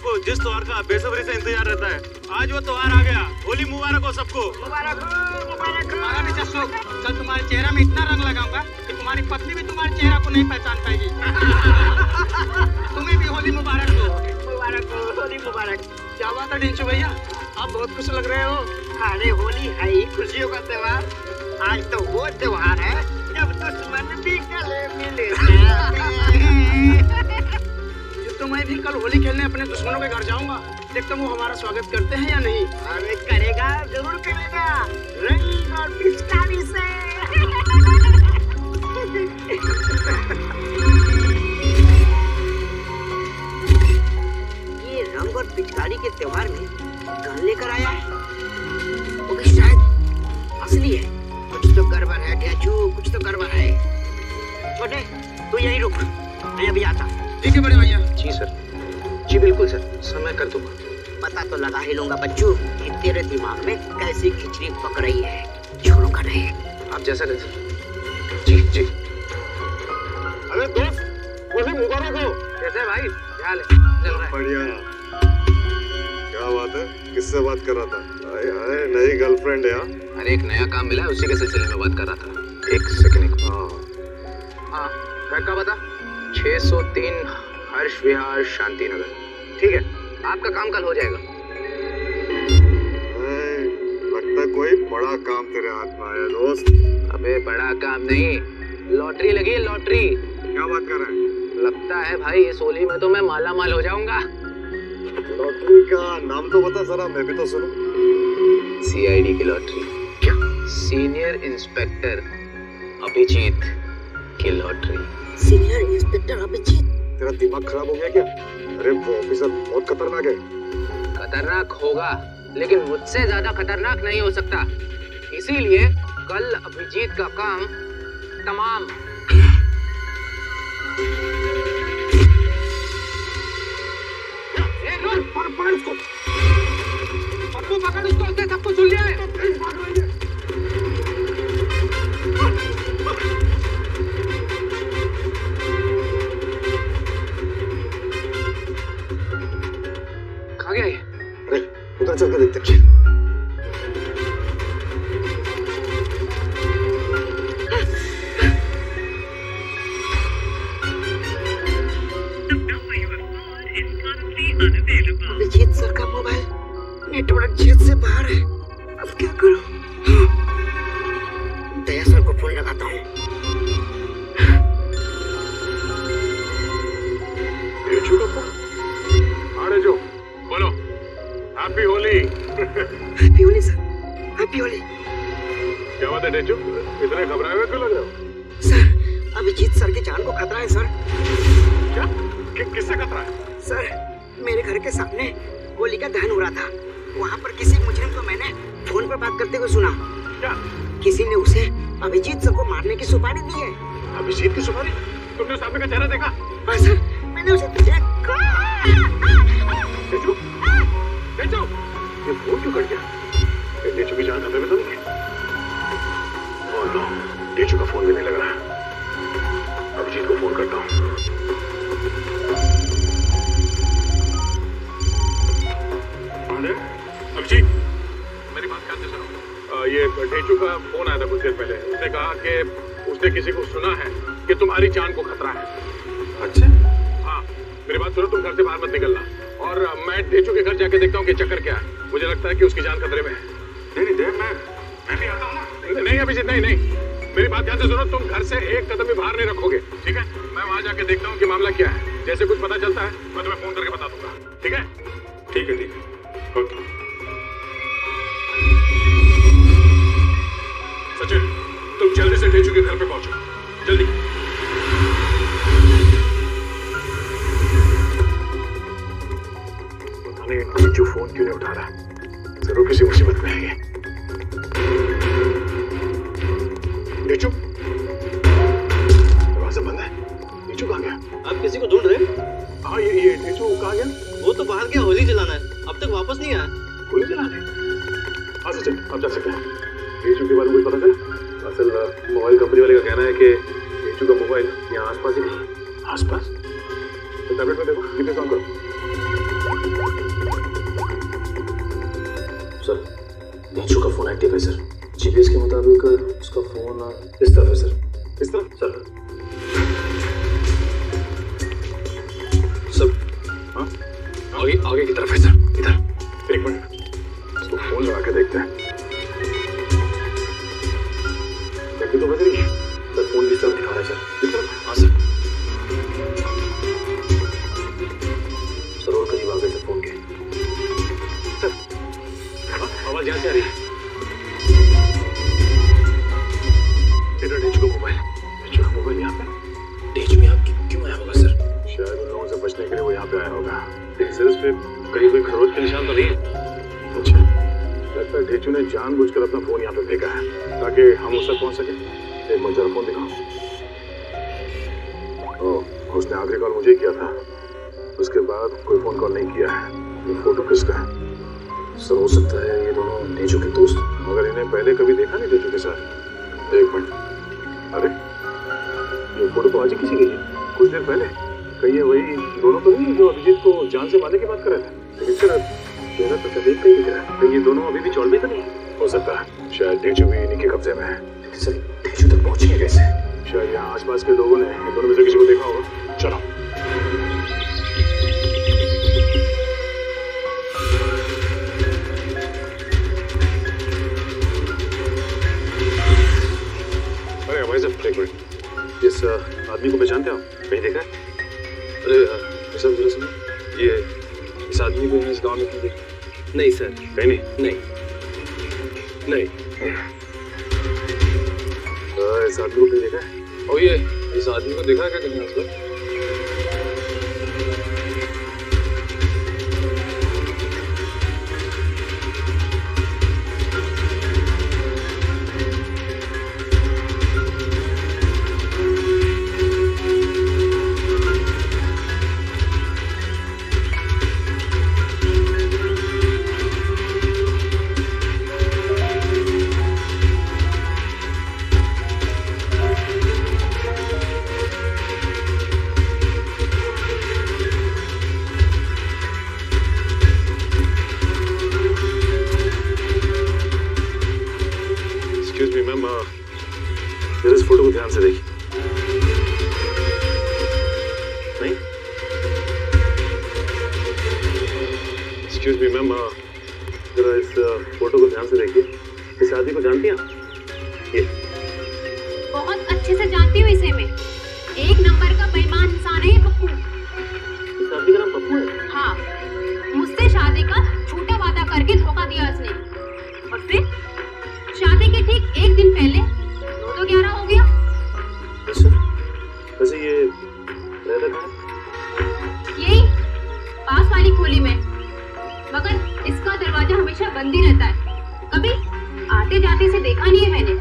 सबको जिस त्योहार का बेसब्री से इंतजार रहता है, आज वो त्योहार आ गया। होली मुबारक हो सबको। मुबारक हो, मुबारक हो। तुम्हारा भी चश्मो, कल तुम्हारे चेहरा में इतना रंग लगाऊंगा कि तुम्हारी पत्नी भी तुम्हारे चेहरा को नहीं पहचान पाएगी। तुम्हें भी होली मुबारक हो। मुबारक हो, होली मुबारक। क्या बात है ढिंचू भैया, आप बहुत खुश लग रहे हो। अरे होली है ही खुशियों का त्योहार। आज तो वो त्योहार है जब दुश्मन भी गले मिले। तो मैं भी कल होली खेलने अपने दुश्मनों के घर जाऊंगा, देखता हूँ वो हमारा स्वागत करते हैं या नहीं। अरे करेगा, जरूर करेगा, रंग और पिचकारी से। ये रंग और पिचकारी के त्योहार में गन लेकर आया है, वो भी शायद असली है। कुछ तो गड़बड़ है ढेचू, कुछ तो गड़बड़ है। छोटे तू यहीं रुक, मैं अभी आता। ठीक है बड़े भैया। जी सर, जी बिल्कुल सर, समय कर दूंगा। पता तो लगा ही लूंगा बच्चू कि तेरे दिमाग में कैसी खिचड़ी पक रही है। छोड़ूंगा नहीं। आप जैसा कहें सर। जी जी। अरे दोस्त, होली मुबारक हो। कैसे है भाई, क्या हाल है? चल रहा है? बढ़िया। क्या बात है, किससे बात कर रहा था? हाय हाय, नई गर्लफ्रेंड है? अरे एक नया काम मिला है, उसी के सिलसिले में बात कर रहा था। एक सेकंड। हाँ, घर का बता। 603 हर्ष विहार शांति नगर। ठीक है, आपका काम कल हो जाएगा। लगता है कोई बड़ा काम तेरे हाथ में आया दोस्त। अबे बड़ा काम नहीं, लॉटरी लगी है, लॉटरी। क्या बात कर रहे हैं? लगता है भाई इस होली में तो मैं माला माल हो जाऊंगा। लॉटरी का नाम तो बता जरा, मैं भी तो सुनूं। CID की लॉटरी। क्या? सीनियर इंस्पेक्टर अभिजीत की लॉटरी। Senior inspector Abhijit? तेरा दिमाग खराब हो गया क्या? अरे वो ऑफिसर बहुत खतरनाक है। खतरनाक होगा, लेकिन मुझसे ज्यादा खतरनाक नहीं हो सकता। इसीलिए कल अभिजीत का काम तमाम। पकड़ उसको, पप्पू पकड़ उसको, उसने सबको सुन लिया है। कहाँ गया ये? अरे उधर चल के देखते हैं। अभिजीत सर का मोबाइल नेटवर्क क्षेत्र से बाहर है। अब क्या करूं? दया सर को फोन लगाता हूँ। अरे जो बोलो, happy Holi. Happy Holi sir, happy Holi. क्या बात है डेचू, इतने घबराए हुए क्यों लग रहे हो? सर अभिजीत सर की जान को खतरा है सर। क्या? किससे खतरा है? सर मेरे घर के सामने होली का दहन हो रहा था, वहाँ पर किसी मुजरिम को मैंने फोन पर बात करते हुए सुना। क्या? किसी ने उसे अभिजीत सर को मारने की सुपारी दी है। अभिजीत की सुपारी? तुमने उस आदमी का चेहरा देखा? हाँ सर, मैंने उसे देखा। डेचू, डेचू, ये फोन क्यों कट गया? डेचू की जान खतरे में तो नहीं है? और लो, डेचू का फोन भी नहीं लग रहा है। अभिजीत को फोन करता हूँ। अभिजीत, मेरी बात ध्यान से सुनो। ये डेचू का फोन आया था कुछ देर पहले। उसने कहा कि उसने किसी को सुना है कि तुम्हारी जान को खतरा है। अच्छा? हाँ, मेरी बात सुनो, तुम घर से बाहर मत निकलना। और मैं डेचू के घर जाके देखता हूँ कि चक्कर क्या है। मुझे लगता है कि उसकी जान खतरे में है। नहीं नहीं, मैं भी आता हूँ ना। नहीं अभिजीत, नहीं नहीं, मेरी बात ध्यान से सुनो। तुम घर से एक कदम भी बाहर नहीं रखोगे, ठीक है? मैं वहाँ जाके देखता हूँ कि मामला क्या है। जैसे कुछ पता चलता है मैं तुम्हें फोन करके बता दूंगा, ठीक है? ठीक है, ठीक है, ओके। सचिन, तुम जल्दी से डेचू के घर पे पहुंचो, जल्दी। पता नहीं डेचू फोन क्यों नहीं उठा रहा, जरूर किसी मुसीबत में है ये। डेचू, दरवाजा बंद है। डेचू कहाँ गया? आप किसी को ढूंढ रहे हैं? हाँ, ये डेचू कहाँ गया? वो तो बाहर गया होली जलाना है, अब तक वापस नहीं आया। होली जलाने? हाँ सचिन, आप जा सकते हैं। डेचू के बारे में कुछ पता चला? असल मोबाइल कंपनी वाले का कहना है कि डेचू का मोबाइल यहाँ आसपास ही नहीं है। आसपास? तो टैबलेट में देखो, कितने काम करो। सर नीचू का फोन एक्टिव है सर। जीपीएस के मुताबिक उसका फोन इस तरफ है सर। इस तरफ सर सब हाँ आगे आगे की तरफ है सर। इधर एक मिनट इसको फोन लगा के देखते हैं। देखिए तो बज रही है सर फोन किस तरफ दिखा रहा है सर। इस तरफ हाँ सर। सर और करीब आ गए सर फोन के। सर आवाज यहाँ से आ रही है। इधर नीचे को मोबाइल यहाँ पे। तेज में आप क्यों आया होगा सर? शायद उन लोगों से बचने के लिए वो यहाँ पे आया होगा। सर इस पे कहीं कोई खरोच के निशान तो नहीं है? अच्छा लगता है ढेचू ने जानबूझकर अपना फोन यहाँ पे फेंका है ताकि हम उस तक पहुँच सके। एक मिनट जरा फोन दिखाओ। ओह उसने आखिरी कॉल मुझे किया था, उसके बाद कोई फोन कॉल नहीं किया है। ये फोटो किसका है? सर हो सकता है ये दोनों नेचू के दोस्त। मगर इन्हें पहले कभी देखा नहीं ढेचू के साथ। एक मिनट, अरे ये फोटो तो आज ही किसी की है, कुछ देर पहले। कहीं ये वही दोनों तो नहीं जो अभिजीत को जान से मारने की बात कर रहे थे? लेकिन सर चेहरा तो देख कर ही दिख रहा है। कहीं ये दोनों अभी भी चौड़ भी तो नहीं हो सकता है। शायद ढेचू भी इन्हीं के कब्जे में है। सर नेचू तक पहुंचेंगे कैसे? शायद यहाँ आसपास के लोगों ने इन दोनों में से किसी को देखा होगा। चलो अरे भाई साहब एक मिनट, इस आदमी को पहचानते हो? कहीं देखा है? अरे सर जरा सुनो, ये इस आदमी को इस गांव में कहीं देखा? नहीं सर कहीं नहीं। नहीं नहीं। इस आदमी को कहीं देखा है? और ये इस आदमी को देखा है क्या कहीं आसपास? जरा इस फोटो को ध्यान से देखिए। नहीं? एक्सक्यूज मी मैम, जरा इस फोटो को ध्यान से देखिए। इस आदमी को जानती हैं आप? ये बहुत अच्छे से जानती हूँ इसे मैं। एक नंबर का बेईमान इंसान है ये पप्पू। इस आदमी का नाम पप्पू है? हाँ, मुझसे शादी का झूठा वादा करके धोखा दिया उसने, और फिर शादी के ठीक एक दिन पहले 9-11 हो गया। वैसे ये रहता कहाँ? यही पास वाली खोली में, मगर इसका दरवाजा हमेशा बंद ही रहता है। कभी आते जाते से देखा नहीं है मैंने।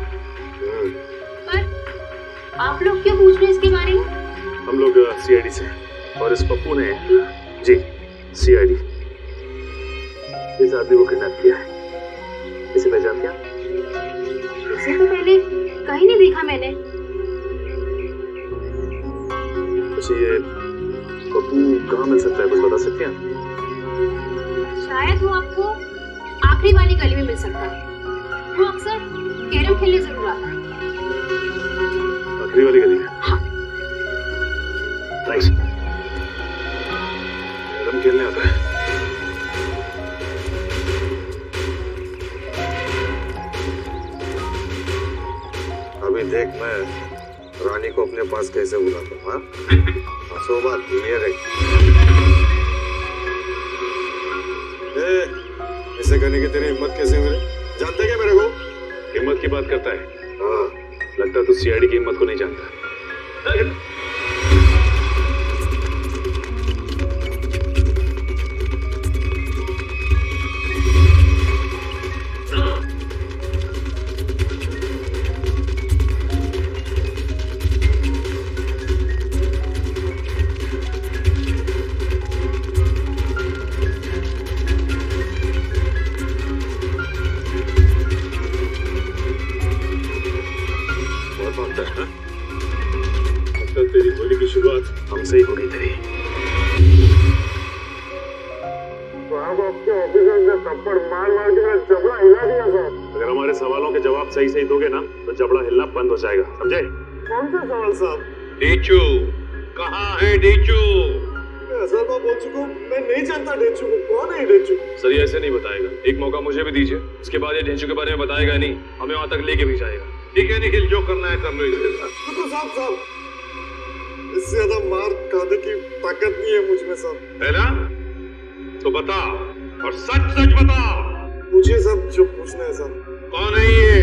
पर आप लोग क्यों पूछ रहे हैं इसके बारे में? हम लोग सीआईडी से, और इस पप्पू ने जी सीआईडी इस आदमी को किडनैप किया है। इसे पहचानते हैं? इसे तो पहले कहीं नहीं देखा मैंने। अच्छा ये पप्पू कहाँ मिल सकता है, कुछ बता सकते हैं? शायद वो आपको आखिरी वाली गली में मिल सकता है। वो अक्सर कैरम खेलने जरूर आता है। आखिरी वाली गली में? हाँ। थैंक्स। कैरम खेलने आता है। अभी देख मैं रानी को अपने पास कैसे बुलाता हूँ। हाँ सोमा ये देख, ऐसे करने की तेरी हिम्मत कैसे हुई? जानते क्या मेरे को? हिम्मत की बात करता है? हाँ लगता है तू सीआईडी की हिम्मत को नहीं जानता। तेरी होली की शुरुआत हमसे ही होगी तेरी। आपके ऑफिसर ने थप्पड़ मार मार के मेरा जबड़ा हिला दिया साहब। अगर हमारे सवालों के जवाब सही सही दोगे ना तो जबड़ा हिलना बंद हो जाएगा, समझे? कौन सा सवाल साहब? डेचू कहाँ है डेचू? मैं 1000 बार बोल चुका हूँ, मैं नहीं जानता डेचू को। कौन है डेचू? सर ये ऐसे नहीं बताएगा, एक मौका मुझे भी दीजिए, उसके बाद ये ढेंचू के बारे में बताएगा नहीं, हमें वहां तक लेके भी जाएगा। ठीक है निखिल, जो करना है कर लो इसके साथ। रुको साहब, इससे ज्यादा मार खाने की ताकत नहीं है मुझ में साहब। है ना? तो बता और सच सच बता। पूछिए साहब जो पूछना है साहब। कौन है ये?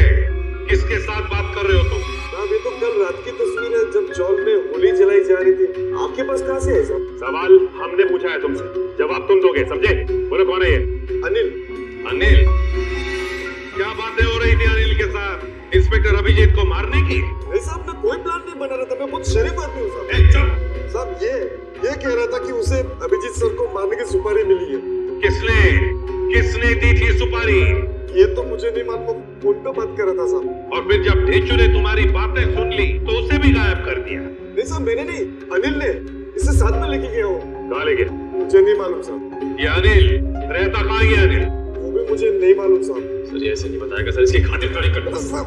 किसके साथ बात कर रहे हो तुम? साहब ये तो कल रात की तस्वीर है जब जॉल में होली जलाई जा रही थी। आपके पास कहाँ से है साहब? सवाल हमने पूछा है तुमसे, जवाब तुम दोगे, समझे? बोलो कौन है ये? अनिल। अनिल? क्या बातें हो रही थी अनिल के साथ इंस्पेक्टर अभिजीत को मारने की? नहीं साहब, मैं कोई प्लान नहीं बना रहा था, मैं बहुत शरीफ आदमी हूँ साहब। चुप! साहब ये कह रहा था कि उसे अभिजीत सर को मारने की सुपारी मिली है। किसने दी थी सुपारी? ये तो मुझे नहीं मालूम, फोन पे बात कर रहा था साहब। और फिर जब ढेंचू ने तुम्हारी बातें सुन ली तो उसे भी गायब कर दिया? नहीं साहब, मैंने नहीं, अनिल ने। इसे साथ में लेके गया हूँ। कहाँ ले गया? मुझे नहीं मालूम साहब। ये अनिल रहता कहाँ ये अनिल? वो भी मुझे नहीं मालूम साहब। सर ये ऐसे नहीं बताएगा सर, इसकी खातिरदारी करना। साहब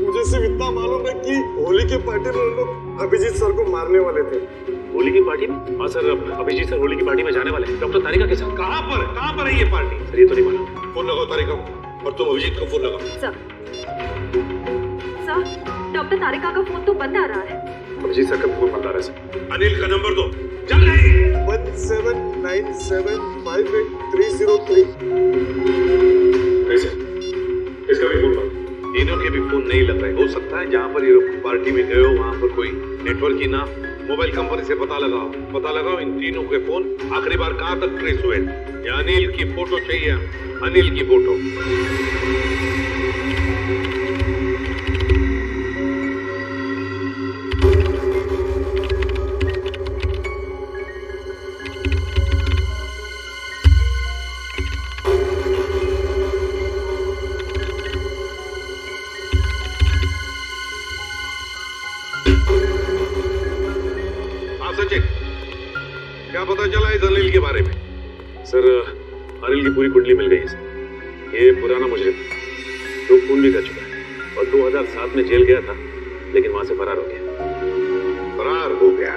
मुझे सिर्फ इतना मालूम है कि होली के पार्टी में लोग अभिजीत सर को मारने वाले थे। होली की पार्टी में? हाँ सर, अभिजीत सर होली की पार्टी में जाने वाले हैं डॉक्टर तारिका के साथ। कहाँ पर है ये पार्टी? सर ये तो नहीं मालूम। फोन लगाओ तारिका को, और तुम अभिजीत को फोन लगाओ। सर डॉक्टर तारिका का फोन तो बंद आ रहा है। अभिजीत सर का फोन बंद आ रहा है सर। अनिल का नंबर दो जल्दी। 1797583003। कैसे? इसका भी फोन बंद? तीनों के भी फोन नहीं लग रहे। हो सकता है जहाँ पर ये लोग पार्टी में गए हो वहाँ पर कोई नेटवर्क ही ना। मोबाइल कंपनी से पता लगाओ इन तीनों के फोन आखिरी बार कहाँ तक ट्रेस हुए। या अनिल की फोटो चाहिए, अनिल की फोटो। क्या पता चला इस अनिल के बारे में? सर अनिल की पूरी कुंडली मिल गई है सर। ये पुराना मुजरिम 2 खून भी कर चुका है और 2007 में जेल गया था, लेकिन वहां से फरार हो गया। फरार हो गया?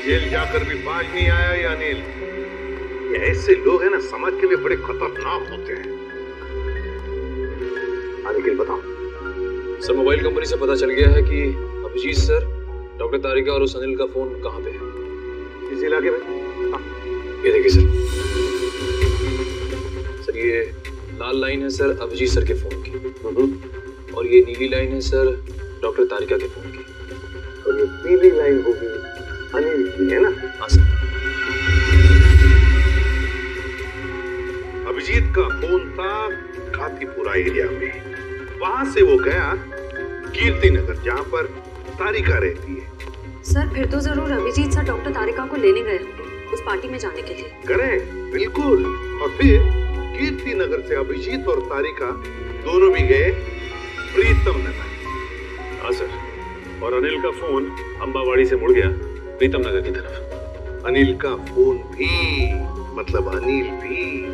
जेल जाकर भी बाज नहीं आया ये अनिल। ये ऐसे लोग हैं ना, समाज के लिए बड़े खतरनाक होते हैं। निखिल बताओ। सर मोबाइल कंपनी से पता चल गया है कि अभिजीत सर, डॉक्टर तारिका और उस अनिल का फोन कहाँ पे है? इस इलाके में। ये देखिए सर ये लाल लाइन है सर अभिजीत सर के फोन की, और ये नीली लाइन है सर डॉक्टर तारिका के फोन की, और ये पीली लाइन होगी अनिल की, है ना? हाँ सर। अभिजीत का फोन था खातीपुरा एरिया में। वहां से वो गया कीर्ति नगर, जहाँ पर तारिका रहती है। सर फिर तो जरूर अभिजीत सर डॉक्टर तारिका को लेने गए होंगे उस पार्टी में जाने के लिए। करें, बिल्कुल। और फिर कीर्ति नगर से अभिजीत और तारिका दोनों भी गए प्रीतम नगर। हाँ सर, और अनिल का फोन अंबावाड़ी से मुड़ गया प्रीतम नगर की तरफ। अनिल का फोन भी, मतलब अनिल भी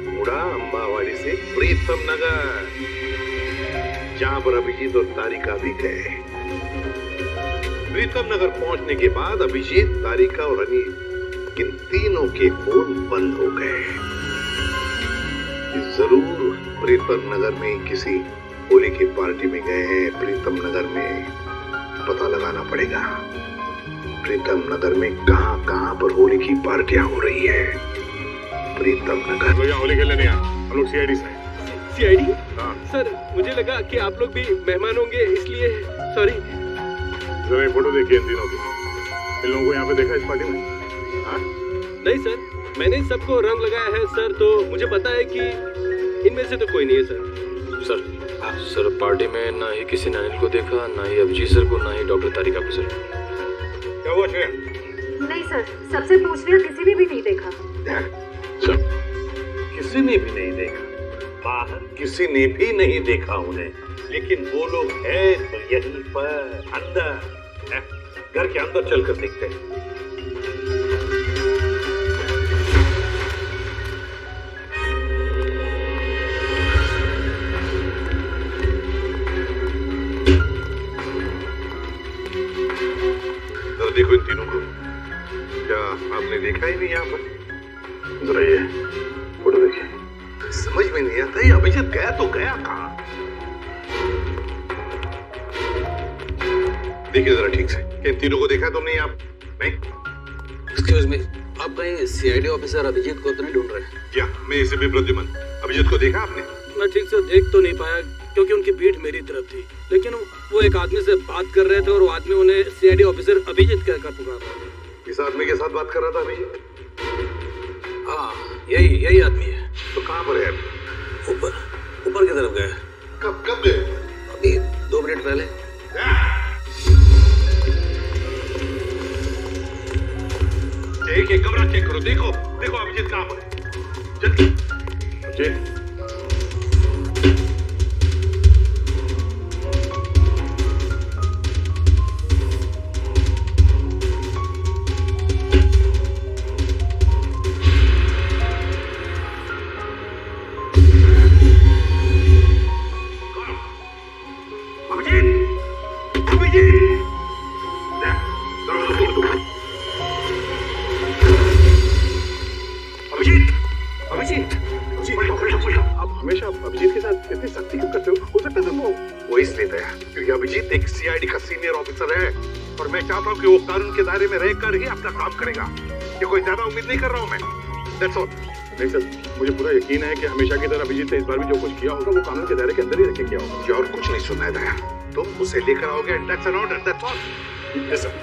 मुड़ा अंबावाड़ी से प्रीतम नगर, जहां पर अभिजीत और तारिका भी गए। प्रीतम नगर पहुंचने के बाद अभिजीत, तारिका और अनिल, इन तीनों के फोन बंद हो गए। जरूर प्रीतम नगर में किसी होली की पार्टी में गए हैं। प्रीतम नगर में पता लगाना पड़ेगा, प्रीतम नगर में कहां पर होली की पार्टियां हो रही है। प्रीतम नगर। तो यहाँ होली खेलने नहीं आए, हम लोग सीआईडी से। सीआईडी? हाँ सर मुझे लगा कि आप लोग भी मेहमान होंगे, इसलिए सॉरी। जरा फोटो देखिए इन तीनों की। इन लोगों को यहाँ पे देखा इस पार्टी में? हाँ? नहीं सर, मैंने सबको रंग लगाया है सर, तो मुझे पता है कि इनमें से तो कोई नहीं है सर। सर पार्टी में ना ही किसी ने अनिल को देखा, ना ही अभिजीत सर को, ना ही डॉक्टर तारिका को सर। क्या हुआ श्रेया? नहीं सर, सबसे पूछ लिया, किसी ने भी नहीं देखा। किसी ने भी नहीं देखा? बाहर किसी ने भी नहीं देखा उन्हें, लेकिन वो लोग है तो यहीं पर अंदर। घर के अंदर चलकर देखते हैं। समझ में नहीं आता ये अभिजीत गया तो गया कहाँ? देखिए जरा ठीक से, इन तीनों को देखा तुमने? आप नहीं? एक्सक्यूज मी, आप कहीं सीआईडी ऑफिसर अभिजीत को तो नहीं ढूंढ रहे? या मैं इसे भी प्रद्युमन, अभिजीत को देखा आपने? मैं ठीक से देख तो नहीं पाया क्योंकि उनकी पीठ मेरी तरफ थी, लेकिन वो एक आदमी से बात कर रहे थे और वो आदमी उन्हें सीआईडी ऑफिसर अभिजीत कहकर पुकार रहा था। इस आदमी के साथ बात कर रहा था अभिजीत? हाँ, यही आदमी है। तो कहाँ पर है? ऊपर की तरफ गए। कब गए? अभी 2 मिनट पहले। कमरा चेक करो, देखो अभिजीत कहाँ पर है? जल्दी। अभिजीत के साथ इतनी सख्ती क्यों करते हो? उसे वो इसलिए था क्योंकि अभिजीत एक सीआईडी का सीनियर ऑफिसर है और मैं चाहता हूँ कि वो कानून के दायरे में रहकर ही अपना काम करेगा। ये कोई ज्यादा उम्मीद नहीं कर रहा हूँ मैं। That's all। नहीं सर, मुझे पूरा यकीन है कि हमेशा की तरह अभिजीत ने इस बार भी जो कुछ किया होगा वो कानून के दायरे के अंदर ही रख के किया होगा। ये और कुछ नहीं सुना है दया, तुम उसे लेकर आओगे and that's an order, that's all। Yes sir।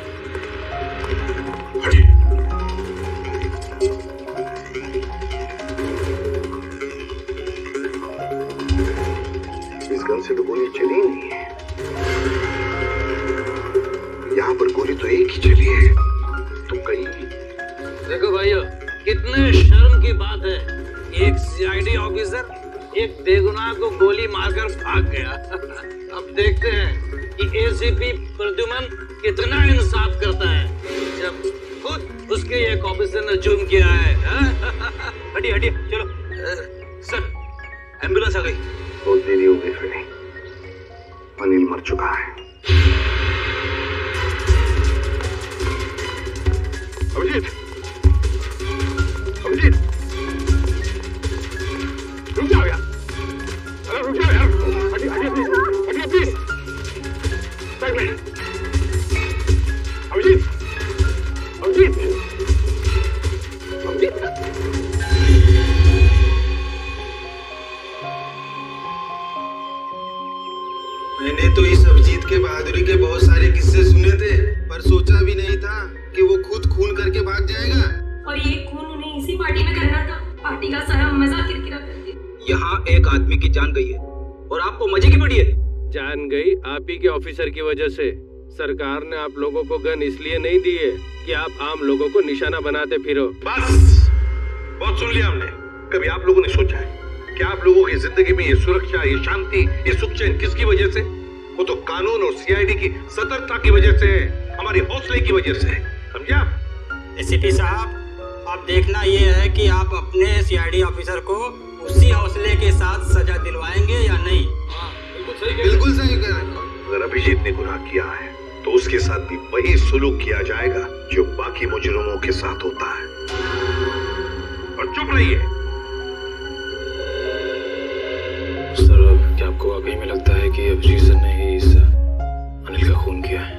इस गन से तो गोली चली नहीं है, यहाँ पर गोली तो एक ही चली है। तुम कहीं देखो भाइयों, कितने शर्म की बात है, एक सीआईडी ऑफिसर एक बेगुनाह को गोली मारकर भाग गया। अब देखते हैं कि एसीपी प्रद्युमन कितना इंसाफ करता है जब खुद उसके एक ऑफिसर ने जुर्म किया है। हटिए चलो। सर, एम्बुलेंस आ गई। बहुत देरी हो गई फिर, अनिल मर चुका है। अभिजीत रुक जाओ यार, अरे रुक जाओ यार, हटिए प्लीज। अभिजीत मैंने तो इस अभिजीत के बहादुरी के बहुत सारे किस्से सुने थे, पर सोचा भी नहीं था कि वो खुद खून करके भाग जाएगा। और ये खून उन्हें इसी पार्टी में करना था। पार्टी का सारा मजा किरकिरा कर दिया। यहाँ एक आदमी की जान गई है और आपको मजे की पड़ी है। जान गई आप ही के ऑफिसर की वजह से। सरकार ने आप लोगों को गन इसलिए नहीं दी है कि आप आम लोगों को निशाना बनाते फिरो। बस, बहुत सुन लिया हमने। कभी आप लोगों ने सोचा है कि आप लोगों की जिंदगी में ये सुरक्षा, ये शांति, ये सुख चैन किसकी वजह से? वो तो कानून और सीआईडी की सतर्कता की वजह से, हमारी हौसले की वजह से। समझे आप? एसीपी साहब, अब देखना ये है कि आप अपने सीआईडी ऑफिसर को उसी हौसले के साथ सजा दिलवाएंगे या नहीं। बिल्कुल सही कह रहे हैं। अगर अभिजीत ने गुनाह किया है तो उसके साथ भी वही सुलूक किया जाएगा जो बाकी मुजरिमों के साथ होता है। और चुप रहिए। सर, क्या आपको वाकई में लगता है कि अभिजीत सर ने ही इस अनिल का खून किया है?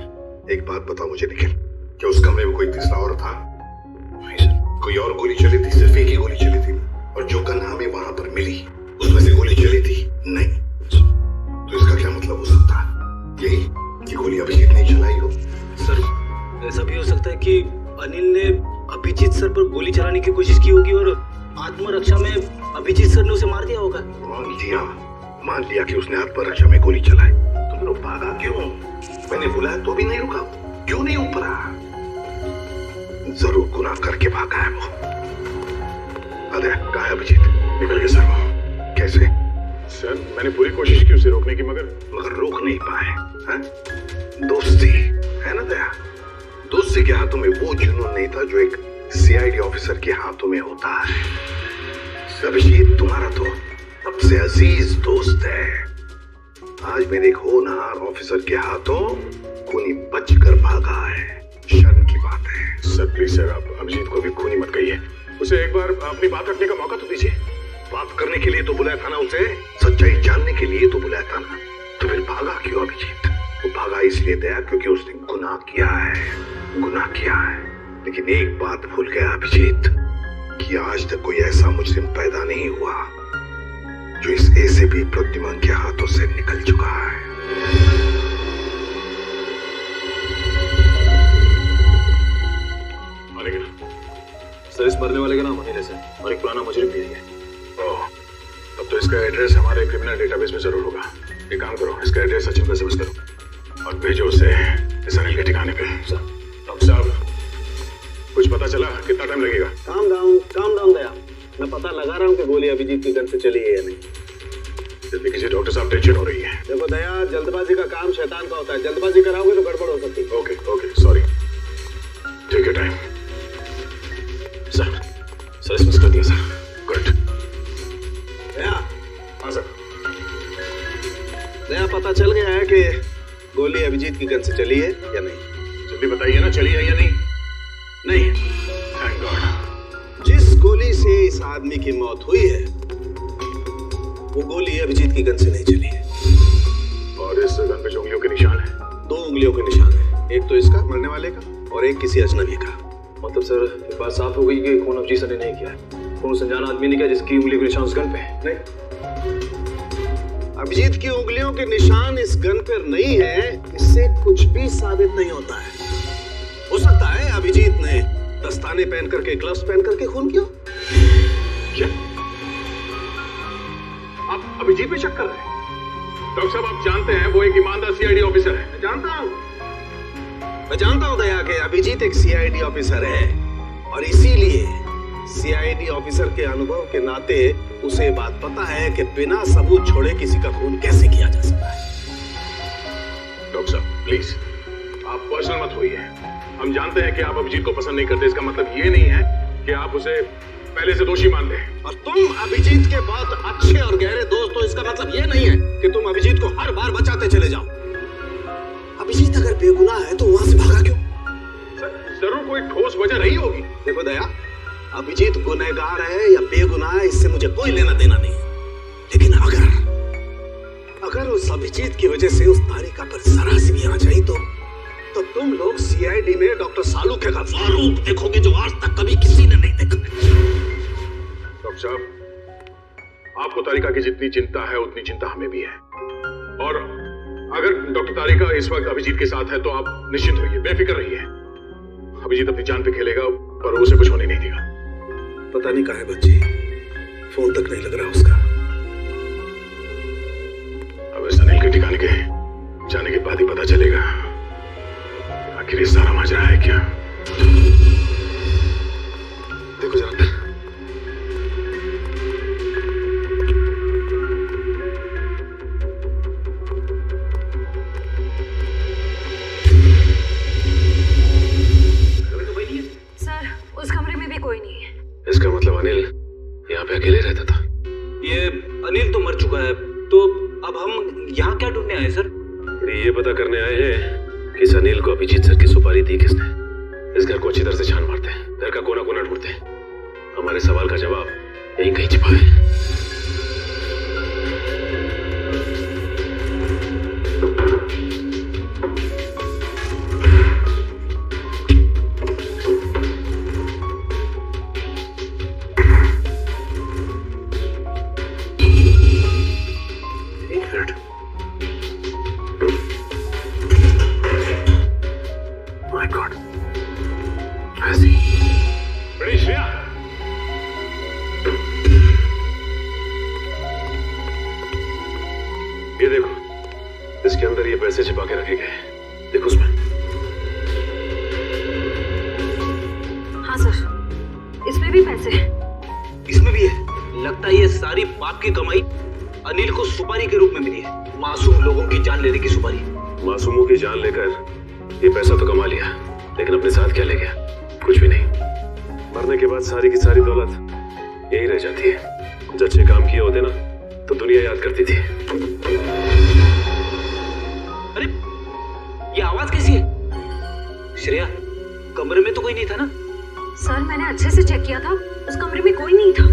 एक बात बताओ मुझे निखिल, क्या उस कमरे में कोई तीसरा और था? नहीं सर। कोई और गोली चली थी? सिर्फ एक ही गोली चली थी। और जो गन हमें वहां पर मिली उसमें से गोली चली थी? नहीं। तो इसका क्या मतलब हो सकता है? यही कि गोली अभिजीत ने चलाई हो। सर, ऐसा भी हो सकता है कि अनिल ने अभिजीत सर पर गोली चलाने की कोशिश की होगी और आत्मरक्षा में अभिजीत सर ने उसे मार दिया होगा। मान लिया कि उसने आत्मरक्षा में गोली चलाई। तुम लोग भागा क्यों? मैंने बुलाया तो भी नहीं रुका, क्यों नहीं ऊपरा? जरूर गुनाह करके भागा है वो। अरे कहाँ है अभिजीत? निकल गया सर वो। कैसे? सर, मैंने पूरी कोशिश की उसे रोकने की, मगर रोक नहीं पाए। दोस्ती है ना दया, दोस्ती के हाथों में वो जुनून नहीं था जो एक सीआईडी ऑफिसर के हाथों में होता है। अभिजीत तुम्हारा तो सबसे अजीज दोस्त है। आज मेरे एक होनहार ऑफिसर के हाथों खूनी बचकर भागा है। शर्म की बात है। सर प्लीज सर, आप अभिजीत को भी खूनी मत कहिए। उसे एक बार अपनी बात रखने का मौका तो दीजिए। बात करने के लिए तो बुलाया था ना उसे, सच्चाई जानने के लिए तो बुलाया था ना, तो फिर भागा क्यों अभिजीत? वो भागा इसलिए दया क्योंकि उसने गुनाह किया है। लेकिन एक बात भूल गया अभिजीत कि आज तक कोई ऐसा मुजरिम पैदा नहीं हुआ जो इस एसीपी प्रद्युमन के हाथों से निकल चुका है। सर, इस मरने वाले का नाम अनिल है और एक पुराना मुजरिम भी है। ओह, तब तो इसका एड्रेस हमारे क्रिमिनल डेटाबेस में जरूर होगा। एक काम करो, इसका एड्रेस सचिन को एसएमएस करो और भेजो उसे इस अनिल के ठिकाने पे। डॉक्टर साहब, कुछ पता चला? कितना टाइम लगेगा? काम डाउन दया, मैं पता लगा रहा हूँ कि गोली अभिजीत की गन से चली है या नहीं। जल्दी कीजिए डॉक्टर साहब, टेंशन हो रही है। देखो दया, जल्दबाजी का काम शैतान का होता है, जल्दबाजी कराओगे तो गड़बड़ हो सकती है। Okay, sorry. Take your time. Sir SMS कर दिया सर। गुड। दया, हाँ सर। दया, पता चल गया है कि गोली अभिजीत की गन से चली है या नहीं? जल्दी बताइए ना, चली है या नहीं? नहीं। Thank God. जिस गोली से इस आदमी की मौत हुई है वो गोली अभिजीत की गन से नहीं चली है। और इस गन पे जो उंगलियों के निशान है? 2 उंगलियों के निशान है, एक तो इसका मरने वाले का और एक किसी अजनबी का। मतलब सर, ये बात साफ हो गई कि खून अभिजीत ने नहीं किया है। खून उस अनजान आदमी ने किया जिसकी उंगली के निशान उस गन पे है। नहीं, अभिजीत की उंगलियों के निशान इस गन पर नहीं है, इससे कुछ भी साबित नहीं होता है। हो सकता है अभिजीत ने दस्ताने पहन करके, ग्लव्स पहन करके खून किया। क्या आप अभिजीत पे शक कर रहे हैं? डॉक्टर साहब, आप जानते हैं वो एक ईमानदार सीआईडी ऑफिसर है। मैं जानता हूं दया कि अभिजीत एक सीआईडी ऑफिसर है और इसीलिए सीआईडी ऑफिसर के अनुभव के नाते उसे बात पता है कि बिना सबूत छोड़े किसी का खून कैसे किया जा सकता है। डॉक्टर साहब प्लीज, आप पर्सनल मत होइए। हम जानते हैं कि आप अभिजीत को पसंद नहीं करते, इसका मतलब ये नहीं है कि आप उसे पहले से दोषी मान लें। और तुम अभिजीत के बहुत अच्छे और गहरे दोस्त हो, इसका मतलब ये नहीं है कि तुम अभिजीत को हर बार बचाते चले जाओ। अभिजीत अगर बेगुनाह है तो वहां से भागा क्यों? जरूर कोई ठोस वजह रही होगी। देखो दया, अभिजीत गुनहगार है या बेगुनाह है इससे मुझे कोई लेना देना नहीं है, लेकिन अगर उस अभिजीत की वजह से उस तारिका पर जरा सी भी आंच आई तो तुम लोग सीआईडी में डॉक्टर सालुखे का वो रूप देखोगे जो आज तक कभी किसी ने नहीं देखा। डॉक्टर साहब, आपको तारिका की जितनी चिंता है उतनी चिंता हमें भी है। और अगर डॉक्टर तारिका इस वक्त अभिजीत के साथ है तो आप निश्चिंत होइए, बेफिक्र रहिए। अभिजीत अपनी जान पे खेलेगा पर उसे कुछ होने नहीं देगा। पता नहीं कहाँ है बच्ची, फोन तक नहीं लग रहा उसका। अब इस अनिल के ठिकाने के जाने के बाद ही पता चलेगा आखिर ये सारा माजरा है क्या। देखो जरा, इसका मतलब अनिल यहाँ पे अकेले रहता था। ये अनिल तो मर चुका है, तो अब हम यहाँ क्या ढूंढने आए सर? ये पता करने आए हैं कि इस अनिल को अभिजीत सर की सुपारी दी किसने। इस घर को अच्छी तरह से छान मारते हैं, घर का कोना कोना ढूंढते हैं। हमारे सवाल का जवाब यहीं कहीं छिपा है। ये देखो, इसके अंदर ये पैसे छिपा के रखे गए। देखो उसमें। हाँ सर, इसमें भी पैसे हैं। इसमें भी है। लगता है ये सारी बाप की कमाई अनिल को सुपारी के रूप में मिली है, मासूम लोगों की जान लेने की सुपारी। मासूमों की जान लेकर ये पैसा तो कमा लिया, लेकिन अपने साथ क्या ले गया? कुछ भी नहीं। मरने के बाद सारी की सारी दौलत यही रह जाती है। कुछ अच्छे काम किए होते ना तो दुनिया याद करती थी। अरे ये आवाज कैसी है? श्रेया, कमरे में तो कोई नहीं था ना? सर मैंने अच्छे से चेक किया था, उस कमरे में कोई नहीं था।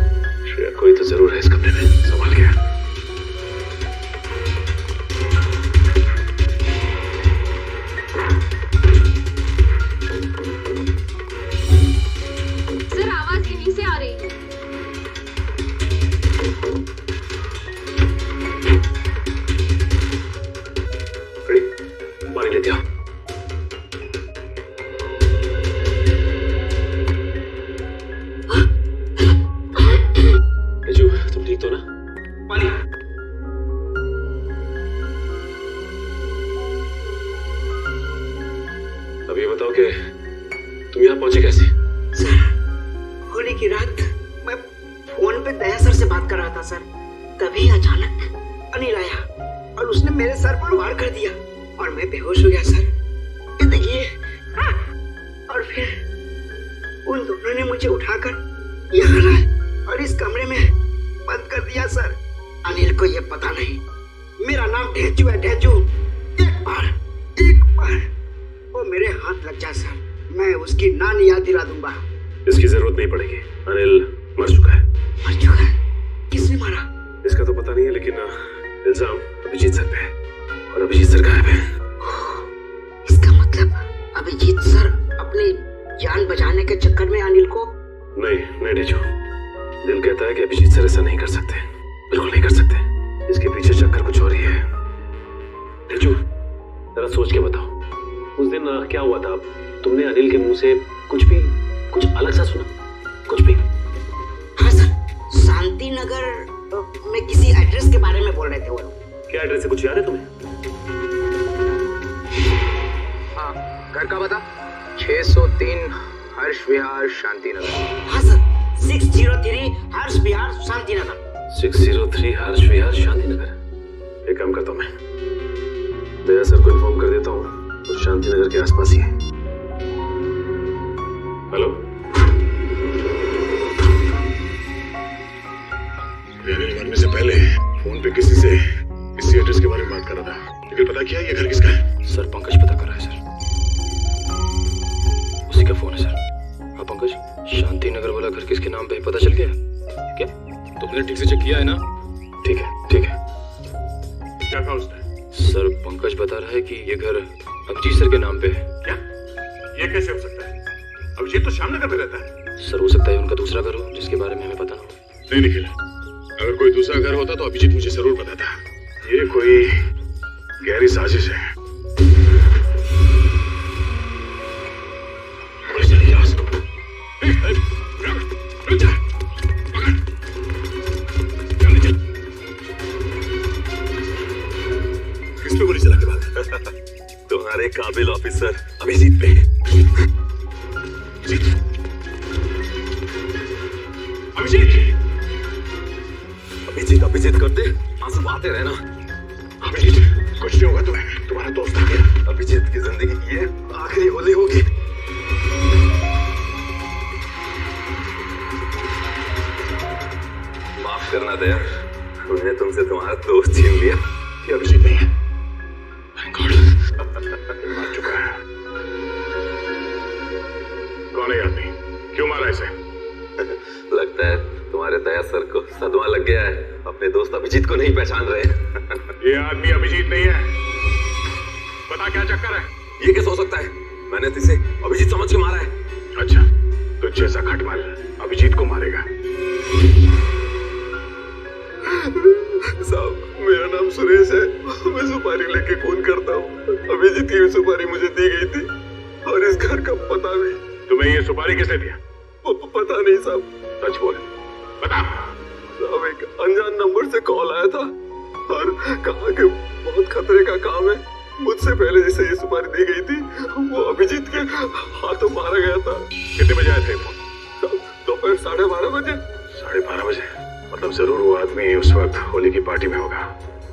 यार कोई तो जरूर है इस कमरे में, संभाल के। सर आवाज यहीं से आ रही है। पानी लेते आओ। रिजू, तुम ठीक तो ना? पानी। अब ये बताओ कि तुम यहाँ पहुंचे कैसे? सर, होली की रात मैं फोन पे दया सर से बात कर रहा था सर, तभी अचानक अनिल आया और उसने मेरे सर पर वार कर दिया और मैं बेहोश हो गया सर। ये देखिए। और फिर उन दोनों ने मुझे उठाकर यहाँ लाए और इस कमरे में बंद कर दिया सर। अनिल को ये पता नहीं मेरा नाम ढेंचू है, ढेंचू। एक बार वो मेरे हाथ लग जाए सर, मैं उसकी नानी याद दिला दूंगा। इसकी जरूरत नहीं पड़ेगी, अनिल मर चुका है। मर चुका है? किसने मारा? इसका तो पता नहीं है, लेकिन इल्जाम अभिजीत सर पे है और अभिजीत सर गायब है। इसका मतलब अभिजीत सर अपनी जान बचाने के चक्कर में अनिल को? नहीं डेजू, दिल कहता है कि अभिजीत सर ऐसा नहीं कर सकते, बिल्कुल नहीं कर सकते। इसके पीछे चक्कर कुछ और ही है। डेजू, जरा सोच के बताओ, उस दिन क्या हुआ था? तुमने अनिल के मुंह से कुछ अलग सा सुना? कुछ भी? हाँ सर, शांति नगर में किसी एड्रेस के बारे में बोल रहे थे वो लोग। क्या एड्रेस है, कुछ याद है तुम्हें? हाँ, घर का बता। 603 हर्ष विहार शांति नगर। हाँ सर, 603 हर्ष विहार शांति नगर। 603 हर्ष विहार शांति नगर। एक काम करता हूँ, मैं दया सर को इन्फॉर्म कर देता हूँ, वो शांति नगर के आसपास ही है। हेलो, अनिल मरने से पहले फोन पे किसी से इसी एड्रेस के बारे में बात कर रहा था, लेकिन पता किया ये घर किसका है? सर पंकज पता कर रहा है सर, उसी का फोन है सर। हाँ पंकज, शांति नगर वाला घर किसके नाम पे है पता चल गया? क्या तुमने ठीक से चेक किया है ना? ठीक है। क्या कहा उसने? सर पंकज बता रहा है कि ये घर अभिजीत सर के नाम पे है। क्या? ये कैसे हो सकता है? अभिजीत तो श्यामनगर में रहता है। सर हो सकता है उनका दूसरा घर हो जिसके बारे में हमें पता ना हो। नहीं निखिल, अगर कोई दूसरा घर होता तो अभिजीत मुझे जरूर बताता। ये कोई गहरी साजिश है। किस पे गोली चला के बाद? तुम्हारे काबिल ऑफिसर अभिजीत पे। अभिजीत कर दे, आंसू बहाते रहना। अभिजीत, कुछ नहीं होगा तुम्हें, तुम्हारा दोस्त आ गया। अभिजीत की जिंदगी की ये आखिरी होली होगी। माफ करना दया, हमने तुमसे तुम्हारा दोस्त छीन लिया। ये अभिजीत नहीं है। Thank God। मर चुका है। कौन है आदमी? क्यों मारा इसे? लगता है तुम्हारे दया सर को सदमा लग गया है, अपने दोस्त अभिजीत को नहीं पहचान रहे। ये आदमी अभिजीत नहीं है। बता क्या चक्कर है? ये कैसे हो सकता है? मैंने तो इसे अभिजीत समझ के मारा है। अच्छा, तो जैसा खटमल अभिजीत को मारेगा। साहब, मेरा नाम सुरेश है, मैं सुपारी लेके खून करता हूँ। अभिजीत की सुपारी मुझे दी गई थी और इस घर का पता भी। तुम्हें ये सुपारी किसने दिया? पता नहीं साहब। सच बोल, बता। साहब, एक अनजान नंबर से कॉल आया था और कहा कि बहुत खतरे का काम है। मुझसे पहले जिसे ये सुपारी दी गई थी वो अभिजीत के हाथों मारा गया था। कितने बजे आए थे फोन? दोपहर 12:30 बजे। 12:30 बजे? मतलब जरूर वो आदमी उस वक्त होली की पार्टी में होगा,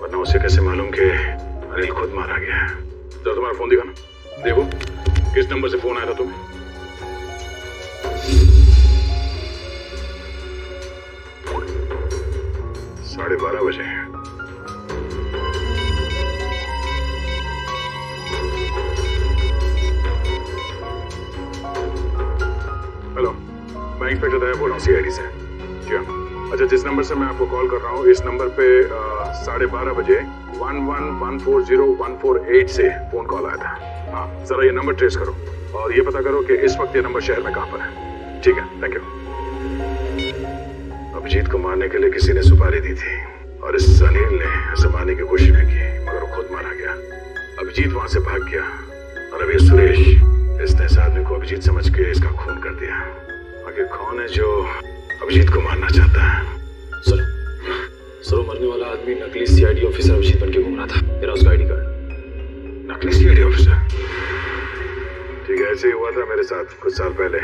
वरना उसे कैसे मालूम कि अनिल खुद मारा गया है? जरा तुम्हारा फोन दिखाना, देखो किस नंबर से फोन आया था तुम्हें। साढ़े 12 बजे। हेलो, मैं इंस्पेक्टर दया बोल रहा हूँ CID से। जी हाँ, अच्छा, जिस नंबर से मैं आपको कॉल कर रहा हूँ, इस नंबर पे 12:30 बजे 11140148 से फोन कॉल आया था। हाँ, जरा ये नंबर ट्रेस करो और ये पता करो कि इस वक्त ये नंबर शहर में कहाँ पर है। ठीक है, थैंक यू। अभिजीत को मारने के लिए किसी ने सुपारी दी थी और इस अनिल ने ऐसे मारने की कोशिश भी की, मगर वो खुद मारा गया। अभिजीत वहां से भाग गया और अभी सुरेश, इसने इस आदमी को अभिजीत समझ के इसका खून कर दिया। आखिर कौन है जो अभिजीत को मारना चाहता है? सर, मरने वाला आदमी नकली सीआईडी ऑफिसर अभिजीत बन के घूम रहा था। मेरा उसका आईडी कार्ड। नकली सीआईडी ऑफिसर? ठीक है, ऐसे ही हुआ था मेरे साथ कुछ साल पहले।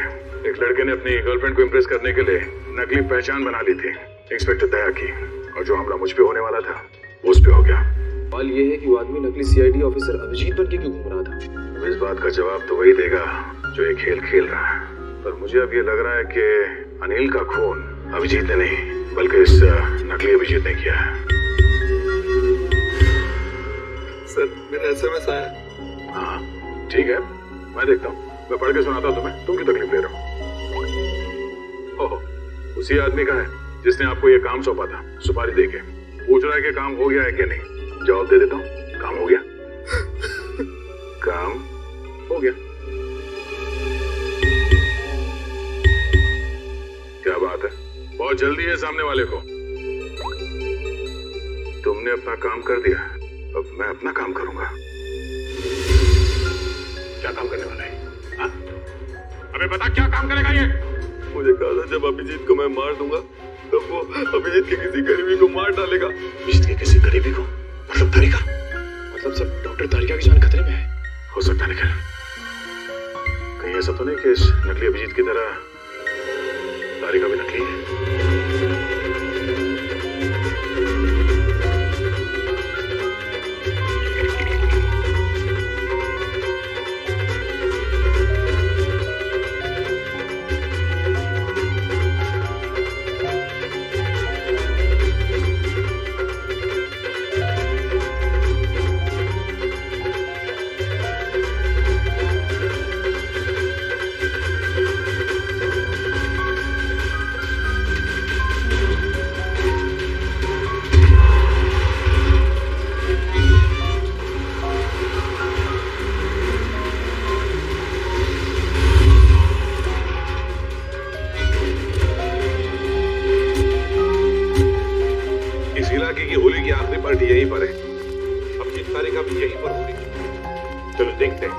एक लड़के ने अपनी गर्लफ्रेंड को इम्प्रेस करने के लिए नकली पहचान बना ली थी, इंस्पेक्टर दया की, और जो हमला मुझ पे होने वाला था वो उस पे हो गया। सवाल ये है कि वो आदमी नकली सीआईडी ऑफिसर अभिजीत बन के क्यों घूम रहा था? अब इस बात का जवाब तो वही देगा जो ये खेल खेल रहा है, पर मुझे अब ये लग रहा है कि अनिल का खून अभिजीत ने नहीं बल्कि इस नकली अभिजीत ने किया है। सर, मेरा एसएमएस आया। हाँ, ठीक है, मैं देखता हूँ, मैं पढ़ के सुनाता हूँ तुम्हें, तुम क्यों तकलीफ ले रहे हो? उसी आदमी का है जिसने आपको ये काम सौंपा था, सुपारी देके। पूछ रहा है कि काम हो गया है कि नहीं। जवाब दे देता हूँ, काम हो गया। काम हो गया। क्या बात है, बहुत जल्दी है सामने वाले को। तुमने अपना काम कर दिया, अब मैं अपना काम करूंगा। क्या काम करने वाला है? हाँ? अबे बता, क्या काम करेगा ये? मुझे कहा था जब अभिजीत को मैं मार दूंगा तब वो अभिजीत के किसी करीबी को मार डालेगा। अभिजीत के किसी करीबी को? मतलब तारिका? मतलब सर, डॉक्टर तारिका की जान खतरे में है। हो सकता है, निखिल। कहीं ऐसा तो नहीं कि इस नकली अभिजीत की तरह तारिका भी नकली है? यहीं पर है, अब जिस तारीख भी यहीं पर होगी। चलो देखते हैं।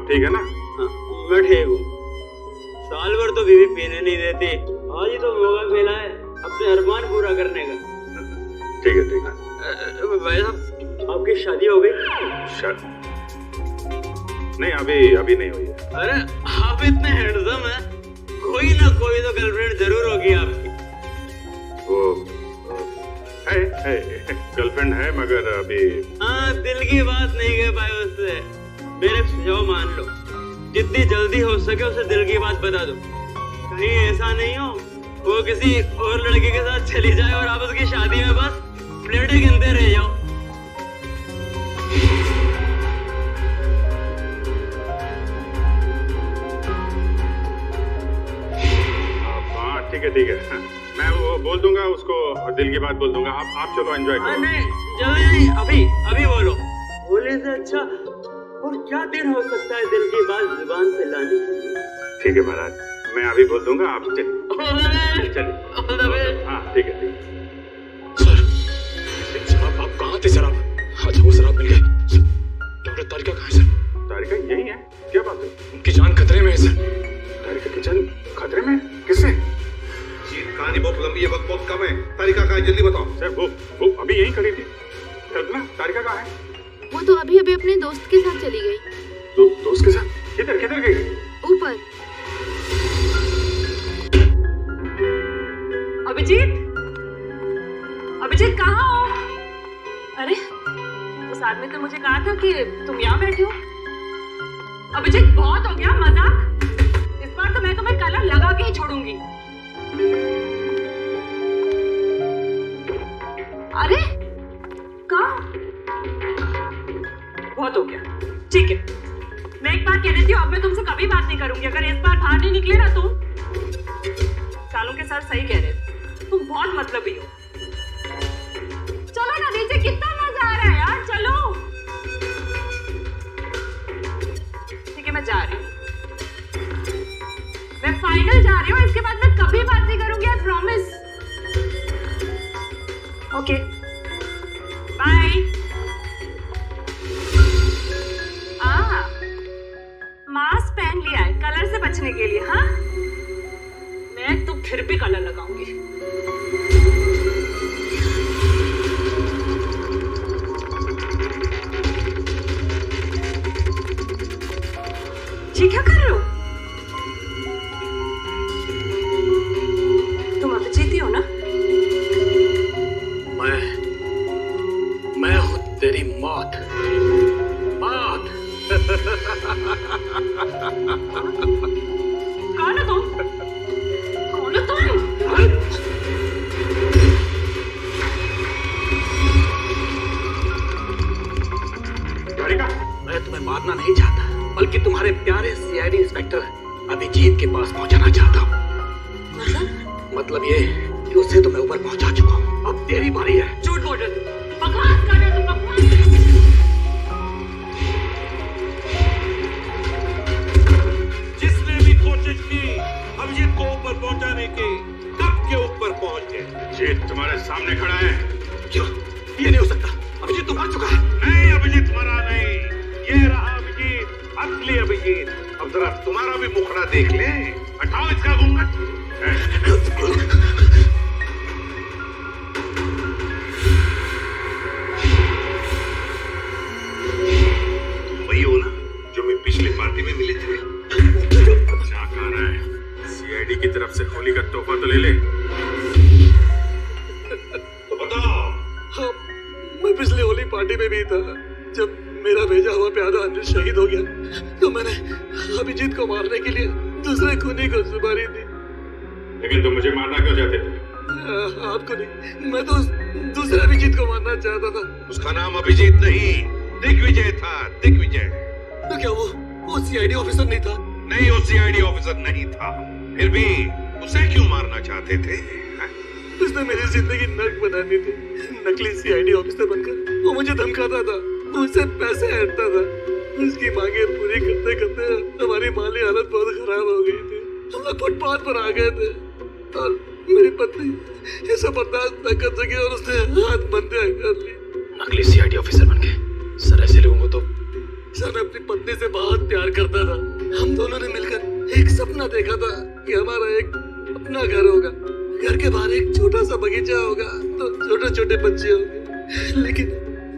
ठीक है ना? मैं ठीक हूँ। साल भर तो बीवी पीने नहीं देती, आज ही तो मौका मिला है अपने अरमान पूरा करने का। ठीक है। भाई साहब, आपकी शादी हो गई? शादी नहीं, अभी नहीं हुई है। अरे आप इतने हैंडसम हैं, कोई ना कोई तो गर्लफ्रेंड जरूर होगी आपकी। वो है गर्लफ्रेंड है मगर अभी। हाँ, दिल की बात नहीं कह पाए उससे। मेरे सुझाव मान लो, जितनी जल्दी हो सके उसे दिल की बात बता दो। कहीं ऐसा नहीं हो वो किसी और लड़के के साथ चली जाए और आप उसकी शादी में बस प्लेटें गिनते रह जाओ। ठीक है मैं वो बोल दूंगा उसको और दिल की बात बोल दूंगा। आप चलो एंजॉय करो। नहीं जल्दी नहीं, अभी बोलो। बोले से अच्छा और क्या दिन हो सकता है दिल की बात जुबान पे लाने के लिए। ठीक है महाराज, मैं अभी बोल दूंगा, आप चलिए। हाँ ठीक है। सर आप कहाँ थे सर? आप अच्छा वो सर आप मिल गए। डॉक्टर तारिका कहाँ है सर? तारिका यही है, क्या बात है? उनकी जान खतरे में है सर। तारिका की जान खतरे में? किससे? कहानी बहुत लंबी है, वक्त बहुत कम है। तारिका कहाँ है, जल्दी बताओ। सर वो अभी यही खड़ी थी। कल्पना, तारिका कहाँ है? वो तो अभी अपने दोस्त के साथ चली गई। दोस्त के साथ? किधर गई? ऊपर। अभिजीत कहाँ हो? अरे उस आदमी ने मुझे कहा था कि तुम यहाँ बैठे हो। अभिजीत बहुत हो गया मजाक। इस बार तो मैं तुम्हें कलर लगा के ही छोड़ूंगी। अरे कहाँ? बहुत हो गया, ठीक है। मैं एक बार कह देती हूँ, अब मैं तुमसे कभी बात नहीं करूंगी अगर इस बार बाहर नहीं निकले ना तुम। सालों के सर सही कह रहे थे, तुम बहुत मतलबी हो। चलो ना नीचे, कितना मजा आ रहा है यार, चलो। ठीक है मैं जा रही हूँ, मैं फाइनल जा रही हूँ। इसके बाद मैं कभी बात नहीं करूंगी, I promise. Okay bye. Mask पहन लिया है कलर से बचने के लिए। हाँ मैं तो फिर भी कलर लगाऊंगी। जी क्या कर रहे हो तुम? अभिजीत ही हो ना? मैं हूं तेरी मौत। कौन है तुम? तारिका, मैं तुम्हें मारना नहीं चाहता, बल्कि तुम्हारे प्यारे सीआईडी इंस्पेक्टर अभिजीत के पास पहुंचाना चाहता हूँ। मतलब ये कि उससे तो मैं ऊपर पहुंचा चुका हूँ, अब तेरी बारी है। झूठ बोल रहे हो, बकवास कर रहे हो तुम, बकवास। जिसने भी कोशिश की अभिजीत को ऊपर पहुंचाने की, कब के ऊपर पहुंच गए। जीत तुम्हारे सामने खड़ा है। क्यों? ये नहीं हो सकता, अभिजीत तो मर चुका है। नहीं, अभिजीत मरा नहीं, ये रहा अभिजीत, असली अभिजीत। अब जरा तुम्हारा भी मुखड़ा देख ले। हटाओ इसका घूंघट। वही हो ना जो मैं पिछली पार्टी में मिले थे। क्या कह रहा है? सीआईडी की तरफ से होली का तोहफा तो ले ले। तो बताओ। हाँ, मैं पिछली होली पार्टी में भी था। जब मेरा भेजा हुआ प्यादा अंजू शहीद हो गया तो मैंने अभिजीत को मारने के लिए दूसरे खूनी को सुपारी दी। लेकिन तुम मुझे मारना क्यों चाहते थे? आपको नहीं, मैं तो दूसरे अभिजीत को मारना चाहता था। उसका नाम अभिजीत नहीं, दिग्विजय था, दिग्विजय। तो क्या वो सीआईडी ऑफिसर नहीं था? नहीं, वो सीआईडी ऑफिसर नहीं था। फिर भी उसे क्यों मारना चाहते थे? उसने मेरी जिंदगी नर्क बना दी थी। नकली सीआईडी ऑफिसर बनकर वो मुझे धमकाता था, मुझसे पैसे हटता था। उसकी मांगे पूरी करते करते हमारी माली हालत बहुत खराब हो गई थी। हम लोग फुटपाथ पर आ गए थे और मेरी पत्नी ये सब बर्दाश्त न कर सकी और उसने हाथ बंदे कर ली। नकली सीआईडी ऑफिसर बन गए सर। ऐसे लोगों को तो सर, मैं अपनी पत्नी से बहुत प्यार करता था। हम दोनों ने मिलकर एक सपना देखा था कि हमारा एक अपना घर होगा, घर के बाहर एक छोटा सा बगीचा होगा, तो छोटे छोटे बच्चे होंगे। लेकिन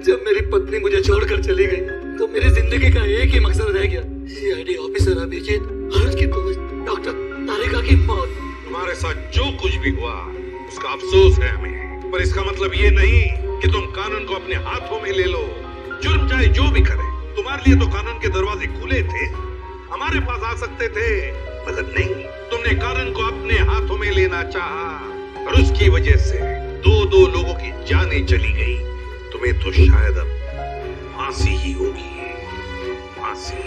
जब मेरी पत्नी मुझे छोड़कर चली गई तो मेरी जिंदगी का एक ही मकसद रह गया, सीआईडी ऑफिसर अभिजीत और उसकी दोस्त डॉक्टर तारिका की मौत। तुम्हारे साथ जो कुछ भी हुआ उसका अफसोस है हमें, पर इसका मतलब ये नहीं कि तुम कानून को अपने हाथों में ले लो। जुर्म चाहे जो भी करे, तुम्हारे लिए तो कानून के दरवाजे खुले थे, हमारे पास आ सकते थे, मगर नहीं, तुमने कानून को अपने हाथों में लेना चाहा और उसकी वजह से दो लोगों की जानें चली गई। तुम्हें तो शायद अब फांसी ही होगी, फांसी।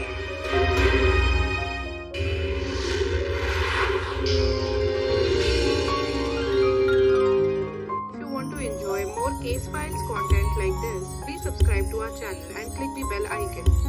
If you want to enjoy more Case Files content like this, please subscribe to our channel and click the bell icon.